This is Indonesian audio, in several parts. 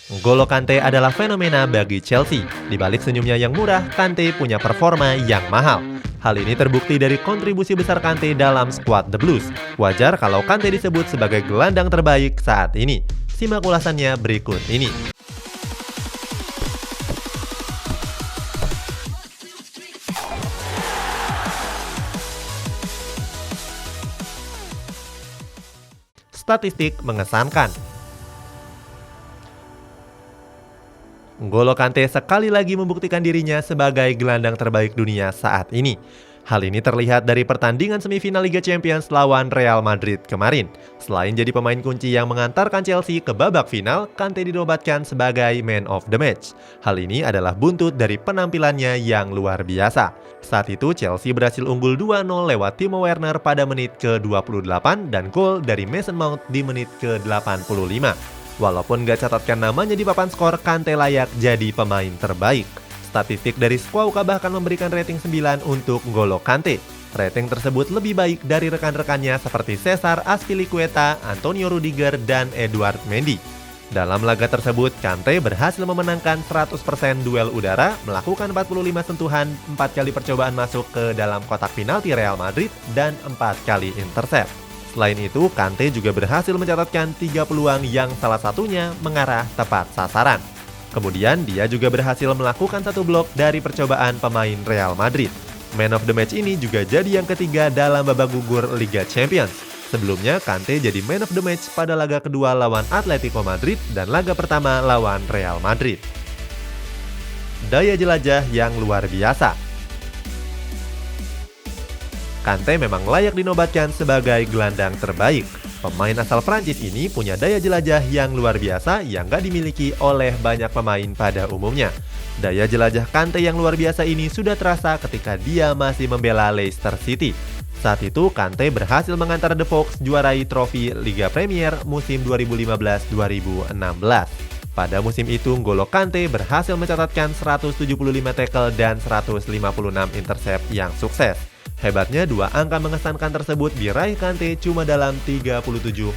N'Golo Kante adalah fenomena bagi Chelsea. Di balik senyumnya yang murah, Kante punya performa yang mahal. Hal ini terbukti dari kontribusi besar Kante dalam skuad The Blues. Wajar kalau Kante disebut sebagai gelandang terbaik saat ini. Simak ulasannya berikut ini. Statistik mengesankan. N'Golo Kante sekali lagi membuktikan dirinya sebagai gelandang terbaik dunia saat ini. Hal ini terlihat dari pertandingan semifinal Liga Champions lawan Real Madrid kemarin. Selain jadi pemain kunci yang mengantarkan Chelsea ke babak final, Kante dinobatkan sebagai Man of the Match. Hal ini adalah buntut dari penampilannya yang luar biasa. Saat itu Chelsea berhasil unggul 2-0 lewat Timo Werner pada menit ke-28 dan gol dari Mason Mount di menit ke-85. Walaupun gak catatkan namanya di papan skor, Kante layak jadi pemain terbaik. Statistik dari Squawka bahkan memberikan rating 9 untuk N'Golo Kante. Rating tersebut lebih baik dari rekan-rekannya seperti Cesar Azpilicueta, Antonio Rudiger, dan Edouard Mendy. Dalam laga tersebut, Kante berhasil memenangkan 100% duel udara, melakukan 45 sentuhan, 4 kali percobaan masuk ke dalam kotak penalti Real Madrid, dan 4 kali intercept. Selain itu, Kante juga berhasil mencatatkan 3 peluang yang salah satunya mengarah tepat sasaran. Kemudian, dia juga berhasil melakukan 1 blok dari percobaan pemain Real Madrid. Man of the Match ini juga jadi yang ketiga dalam babak gugur Liga Champions. Sebelumnya, Kante jadi Man of the Match pada laga kedua lawan Atletico Madrid dan laga pertama lawan Real Madrid. Daya jelajah yang luar biasa. Kante memang layak dinobatkan sebagai gelandang terbaik. Pemain asal Prancis ini punya daya jelajah yang luar biasa yang gak dimiliki oleh banyak pemain pada umumnya. Daya jelajah Kante yang luar biasa ini sudah terasa ketika dia masih membela Leicester City. Saat itu Kante berhasil mengantar The Fox juarai trofi Liga Premier musim 2015-2016. Pada musim itu, N'Golo Kante berhasil mencatatkan 175 tackle dan 156 intercept yang sukses. Hebatnya, 2 angka mengesankan tersebut diraih Kante cuma dalam 37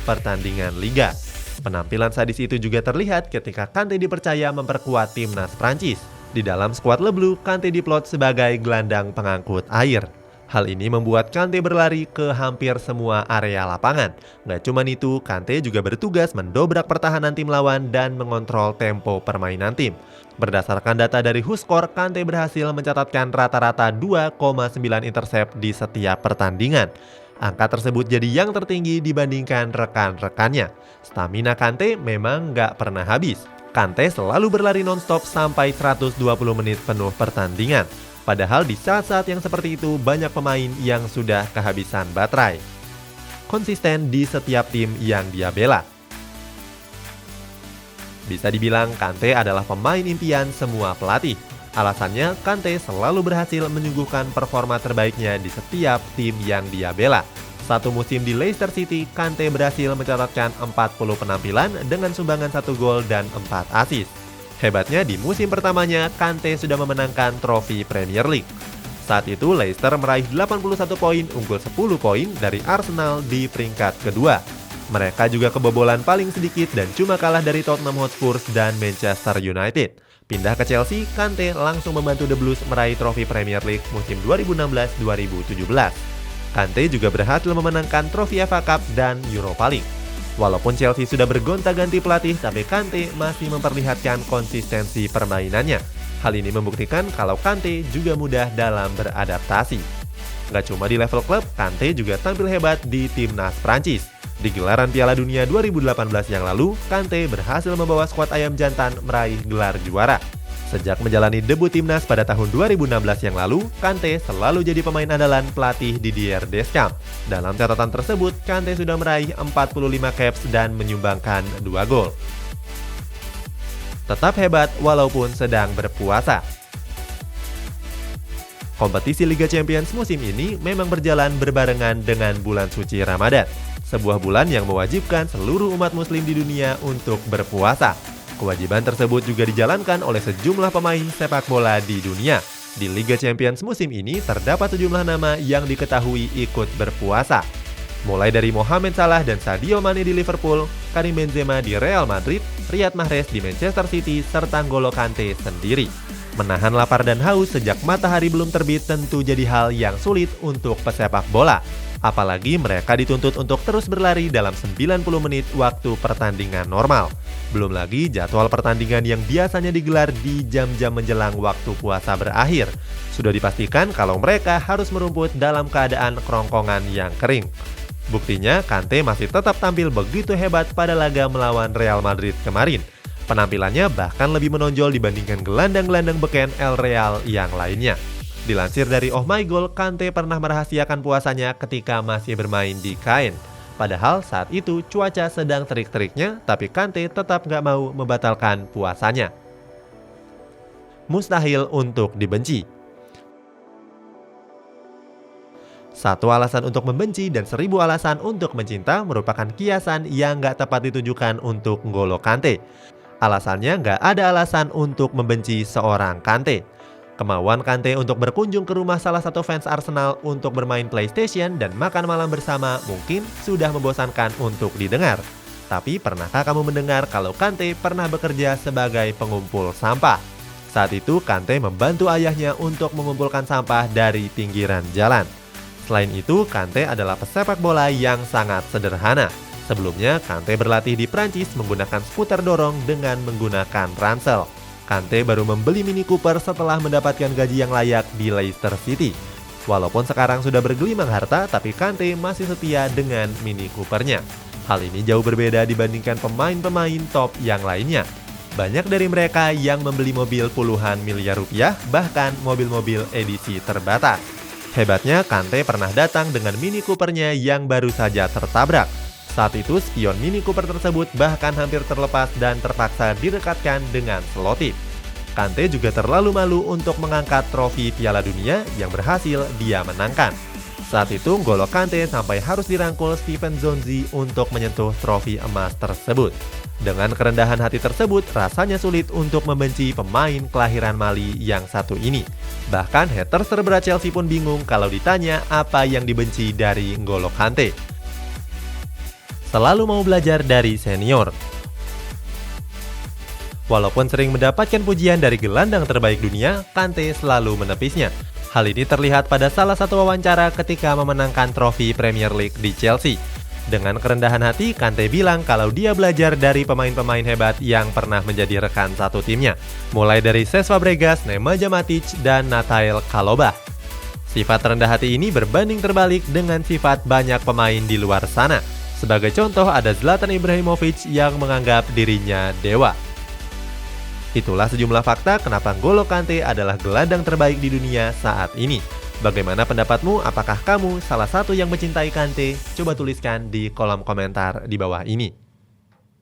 pertandingan liga. Penampilan sadis itu juga terlihat ketika Kante dipercaya memperkuat timnas Prancis. Di dalam skuad Le Bleu, Kante diplot sebagai gelandang pengangkut air. Hal ini membuat Kante berlari ke hampir semua area lapangan. Nggak cuma itu, Kante juga bertugas mendobrak pertahanan tim lawan dan mengontrol tempo permainan tim. Berdasarkan data dari WhoScored, Kante berhasil mencatatkan rata-rata 2,9 intercept di setiap pertandingan. Angka tersebut jadi yang tertinggi dibandingkan rekan-rekannya. Stamina Kante memang nggak pernah habis. Kante selalu berlari non-stop sampai 120 menit penuh pertandingan. Padahal di saat-saat yang seperti itu banyak pemain yang sudah kehabisan baterai. Konsisten di setiap tim yang dia bela. Bisa dibilang Kante adalah pemain impian semua pelatih. Alasannya, Kante selalu berhasil menyuguhkan performa terbaiknya di setiap tim yang dia bela. Satu musim di Leicester City, Kante berhasil mencatatkan 40 penampilan dengan sumbangan 1 gol dan 4 assist. Hebatnya, di musim pertamanya, Kante sudah memenangkan trofi Premier League. Saat itu, Leicester meraih 81 poin, unggul 10 poin dari Arsenal di peringkat kedua. Mereka juga kebobolan paling sedikit dan cuma kalah dari Tottenham Hotspur dan Manchester United. Pindah ke Chelsea, Kante langsung membantu The Blues meraih trofi Premier League musim 2016-2017. Kante juga berhasil memenangkan trofi FA Cup dan Europa League. Walaupun Chelsea sudah bergonta-ganti pelatih, tapi Kante masih memperlihatkan konsistensi permainannya. Hal ini membuktikan kalau Kante juga mudah dalam beradaptasi. Gak cuma di level klub, Kante juga tampil hebat di timnas Prancis. Di gelaran Piala Dunia 2018 yang lalu, Kante berhasil membawa skuad Ayam Jantan meraih gelar juara. Sejak menjalani debut timnas pada tahun 2016 yang lalu, Kante selalu jadi pemain andalan pelatih Didier Deschamps. Dalam catatan tersebut, Kante sudah meraih 45 caps dan menyumbangkan 2 gol. Tetap hebat walaupun sedang berpuasa. Kompetisi Liga Champions musim ini memang berjalan berbarengan dengan bulan suci Ramadan. Sebuah bulan yang mewajibkan seluruh umat muslim di dunia untuk berpuasa. Kewajiban tersebut juga dijalankan oleh sejumlah pemain sepak bola di dunia. Di Liga Champions musim ini terdapat sejumlah nama yang diketahui ikut berpuasa. Mulai dari Mohamed Salah dan Sadio Mane di Liverpool, Karim Benzema di Real Madrid, Riyad Mahrez di Manchester City, serta N'Golo Kante sendiri. Menahan lapar dan haus sejak matahari belum terbit tentu jadi hal yang sulit untuk pesepak bola. Apalagi mereka dituntut untuk terus berlari dalam 90 menit waktu pertandingan normal. Belum lagi jadwal pertandingan yang biasanya digelar di jam-jam menjelang waktu puasa berakhir. Sudah dipastikan kalau mereka harus merumput dalam keadaan kerongkongan yang kering. Buktinya, Kante masih tetap tampil begitu hebat pada laga melawan Real Madrid kemarin. Penampilannya bahkan lebih menonjol dibandingkan gelandang-gelandang beken El Real yang lainnya. Dilansir dari Oh My Goal, Kante pernah merahasiakan puasanya ketika masih bermain di Caen. Padahal saat itu cuaca sedang terik-teriknya, tapi Kante tetap nggak mau membatalkan puasanya. Mustahil untuk dibenci. Satu alasan untuk membenci dan 1000 alasan untuk mencinta merupakan kiasan yang nggak tepat ditujukan untuk N'Golo Kante. Alasannya nggak ada alasan untuk membenci seorang Kante. Kemauan Kante untuk berkunjung ke rumah salah satu fans Arsenal untuk bermain PlayStation dan makan malam bersama mungkin sudah membosankan untuk didengar. Tapi pernahkah kamu mendengar kalau Kante pernah bekerja sebagai pengumpul sampah? Saat itu Kante membantu ayahnya untuk mengumpulkan sampah dari pinggiran jalan. Selain itu, Kante adalah pesepak bola yang sangat sederhana. Sebelumnya, Kante berlatih di Prancis menggunakan skuter dorong dengan menggunakan ransel. Kante baru membeli Mini Cooper setelah mendapatkan gaji yang layak di Leicester City. Walaupun sekarang sudah bergelimang harta, tapi Kante masih setia dengan Mini Coopernya. Hal ini jauh berbeda dibandingkan pemain-pemain top yang lainnya. Banyak dari mereka yang membeli mobil puluhan miliar rupiah, bahkan mobil-mobil edisi terbatas. Hebatnya, Kante pernah datang dengan Mini Coopernya yang baru saja tertabrak. Saat itu, spion Mini Cooper tersebut bahkan hampir terlepas dan terpaksa direkatkan dengan selotip. Kante juga terlalu malu untuk mengangkat trofi Piala Dunia yang berhasil dia menangkan. Saat itu, N'Golo Kante sampai harus dirangkul Steven Zonzi untuk menyentuh trofi emas tersebut. Dengan kerendahan hati tersebut, rasanya sulit untuk membenci pemain kelahiran Mali yang satu ini. Bahkan haters terberat Chelsea pun bingung kalau ditanya apa yang dibenci dari N'Golo Kante. Selalu mau belajar dari senior. Walaupun sering mendapatkan pujian dari gelandang terbaik dunia, Kante selalu menepisnya. Hal ini terlihat pada salah satu wawancara ketika memenangkan trofi Premier League di Chelsea. Dengan kerendahan hati, Kante bilang kalau dia belajar dari pemain-pemain hebat yang pernah menjadi rekan satu timnya. Mulai dari Cesc Fabregas, Nemanja Matic, dan Natael Kalobah. Sifat rendah hati ini berbanding terbalik dengan sifat banyak pemain di luar sana. Sebagai contoh ada Zlatan Ibrahimovic yang menganggap dirinya dewa. Itulah sejumlah fakta kenapa N'Golo Kante adalah gelandang terbaik di dunia saat ini. Bagaimana pendapatmu? Apakah kamu salah satu yang mencintai Kante? Coba tuliskan di kolom komentar di bawah ini.